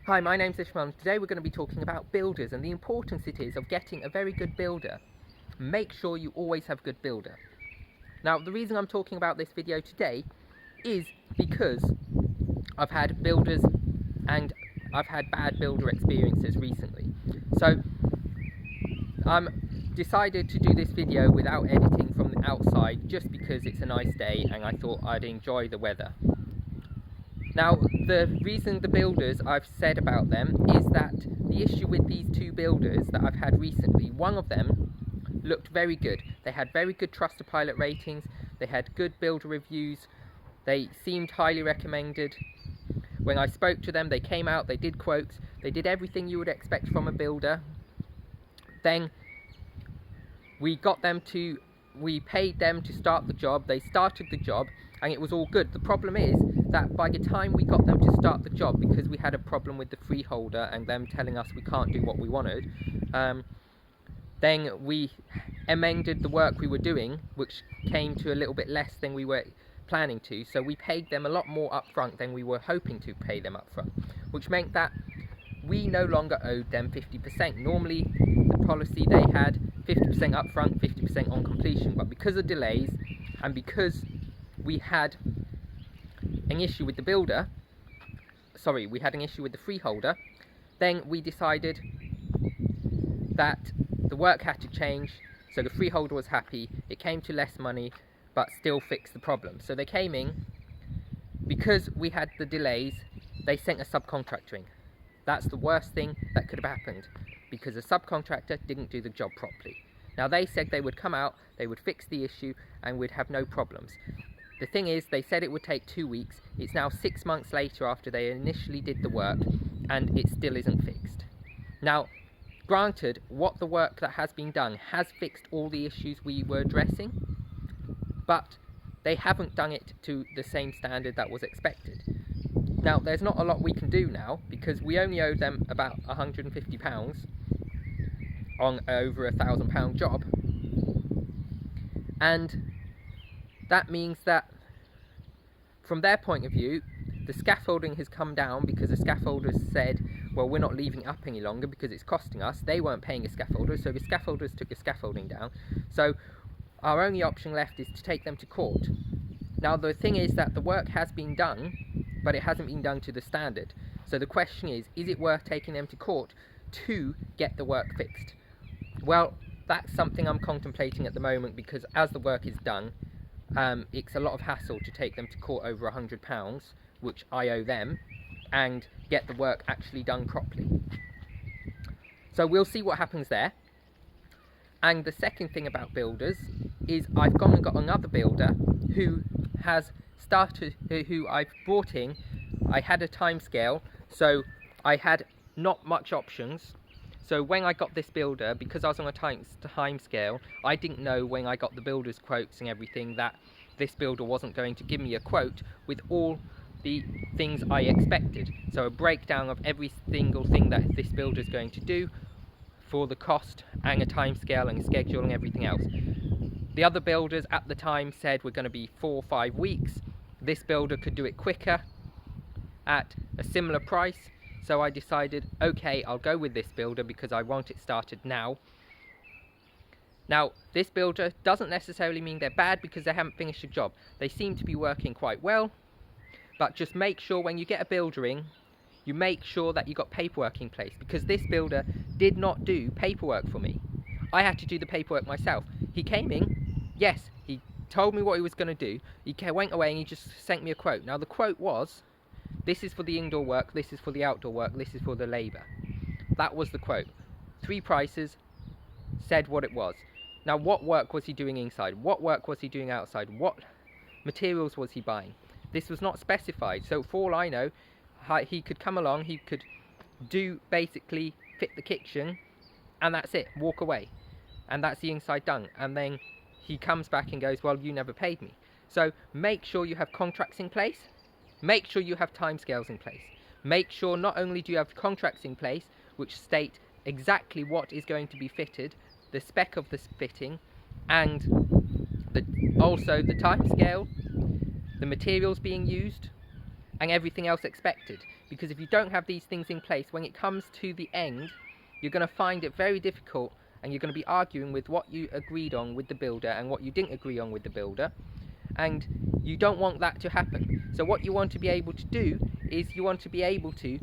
Hi, my name's Ishmael and today we're going to be talking about builders and the importance it is of getting a very good builder. Make sure you always have a good builder. Now, the reason I'm talking about this video today is because I've had builders and I've had bad builder experiences recently. So I'm decided to do this video without editing from the outside just because it's a nice day and I thought I'd enjoy the weather. Now, the reason the builders I've said about them is that the issue with these two builders that I've had recently, one of them looked very good. They had very good Trustpilot ratings, they had good builder reviews, they seemed highly recommended. When I spoke to them, they came out, they did quotes, they did everything you would expect from a builder. Then we paid them to start the job, they started the job, and it was all good. The problem is that by the time we got them to start the job, because we had a problem with the freeholder and them telling us we can't do what we wanted, then we amended the work we were doing, which came to a little bit less than we were planning to, so we paid them a lot more upfront than we were hoping to pay them upfront, which meant that we no longer owed them 50%. Normally the policy they had 50% upfront, 50% on completion, but because of delays and because we had an issue with the builder, we had an issue with the freeholder, then we decided that the work had to change, so the freeholder was happy, it came to less money, but still fixed the problem. So they came in, because we had the delays, they sent a subcontractor in. That's the worst thing that could have happened, because a subcontractor didn't do the job properly. Now they said they would come out, they would fix the issue, and we'd have no problems. The thing is, they said it would take 2 weeks. It's now 6 months later after they initially did the work, and it still isn't fixed. Now, granted, what the work that has been done has fixed all the issues we were addressing, but they haven't done it to the same standard that was expected. Now, there's not a lot we can do now, because we only owe them about £150 on over £1,000 job, and that means that from their point of view, the scaffolding has come down because the scaffolders said, well, we're not leaving it up any longer because it's costing us. They weren't paying a scaffolder, so the scaffolders took the scaffolding down. So our only option left is to take them to court. Now the thing is that the work has been done, but it hasn't been done to the standard. So the question is it worth taking them to court to get the work fixed? Well, that's something I'm contemplating at the moment, because as the work is done, it's a lot of hassle to take them to court over £100, which I owe them, and get the work actually done properly. So we'll see what happens there. And the second thing about builders is I've gone and got another builder who has started, who I've brought in. I had a time scale, so I had not much options. So when I got this builder, because I was on a time scale, I didn't know when I got the builder's quotes and everything that this builder wasn't going to give me a quote with all the things I expected. So a breakdown of every single thing that this builder is going to do for the cost and a time scale and schedule and everything else. The other builders at the time said we're going to be 4 or 5 weeks. This builder could do it quicker at a similar price. So I decided, okay, I'll go with this builder because I want it started now. Now, this builder doesn't necessarily mean they're bad because they haven't finished the job. They seem to be working quite well, but just make sure when you get a builder in, you make sure that you got paperwork in place, because this builder did not do paperwork for me. I had to do the paperwork myself. He came in, yes, he told me what he was going to do. He went away and he just sent me a quote. Now, the quote was, this is for the indoor work, this is for the outdoor work, this is for the labour. That was the quote. 3 prices, said what it was. Now, what work was he doing inside? What work was he doing outside? What materials was he buying? This was not specified. So for all I know, he could come along, he could do basically fit the kitchen, and that's it, walk away. And that's the inside done. And then he comes back and goes, well, you never paid me. So make sure you have contracts in place. Make sure you have timescales in place. Make sure not only do you have contracts in place which state exactly what is going to be fitted, the spec of the fitting, and also the timescale, the materials being used, and everything else expected. Because if you don't have these things in place, when it comes to the end, you're going to find it very difficult, and you're going to be arguing with what you agreed on with the builder and what you didn't agree on with the builder, and you don't want that to happen. So what you want to be able to do is you want to be able to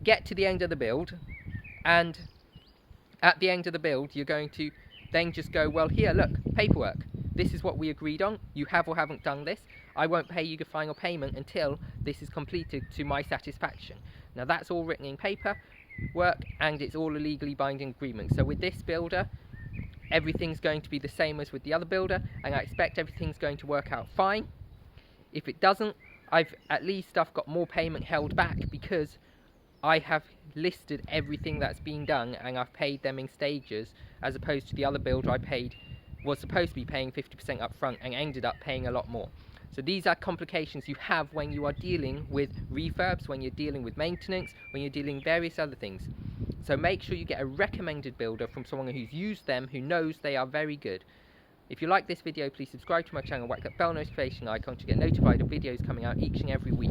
get to the end of the build, and at the end of the build you're going to then just go, well, here, look, paperwork, this is what we agreed on, you have or haven't done this, I won't pay you the final payment until this is completed to my satisfaction. Now that's all written in paper work, and it's all a legally binding agreement. So with this builder, everything's going to be the same as with the other builder, and I expect everything's going to work out fine. If it doesn't, I've got more payment held back because I have listed everything that's been done and I've paid them in stages, as opposed to the other builder was supposed to be paying 50% up front and ended up paying a lot more. So these are complications you have when you are dealing with refurbs, when you're dealing with maintenance, when you're dealing with various other things. So make sure you get a recommended builder from someone who's used them, who knows they are very good. If you like this video, please subscribe to my channel, whack that bell notification icon to get notified of videos coming out each and every week.